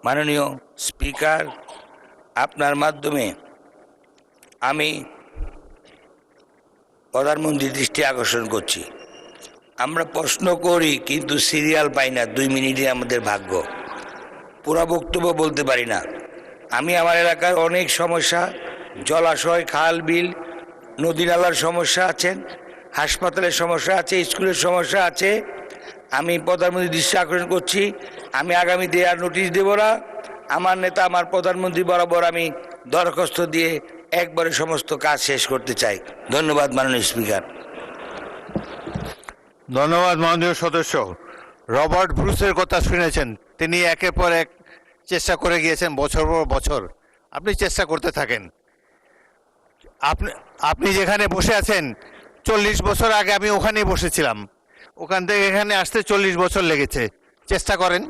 মাননীয় স্পিকার, আপনার মাধ্যমে আমি প্রধানমন্ত্রীর দৃষ্টি আকর্ষণ করছি। আমরা প্রশ্ন করি কিন্তু সিরিয়াল পাই না, 2 মিনিটে আমাদের ভাগ্য, পুরো বক্তব্য বলতে পারি না। আমি আমার এলাকার অনেক সমস্যা, জলাশয়, খাল, বিল, নদী নালার সমস্যা আছেন, হাসপাতালের সমস্যা আছে, স্কুলের সমস্যা আছে। আমি প্রধানমন্ত্রীর দৃষ্টি আকর্ষণ করছি, আমি আগামীতে আর নোটিশ দেব না। আমার নেতা, আমার প্রধানমন্ত্রী বরাবর আমি দরখাস্ত দিয়ে একবারে সমস্ত কাজ শেষ করতে চাই। ধন্যবাদ মাননীয় স্পিকার। ধন্যবাদ মাননীয় সদস্য। রবার্ট ব্রুসের কথা শুনেছেন, তিনি একের পর এক চেষ্টা করে গিয়েছেন, বছর পর বছর। আপনি চেষ্টা করতে থাকেন। আপনি আপনি যেখানে বসে আছেন, 40 বছর আগে আমি ওখানেই বসেছিলাম। ওখান থেকে এখানে আসতে 40 বছর লেগেছে। চেষ্টা করেন।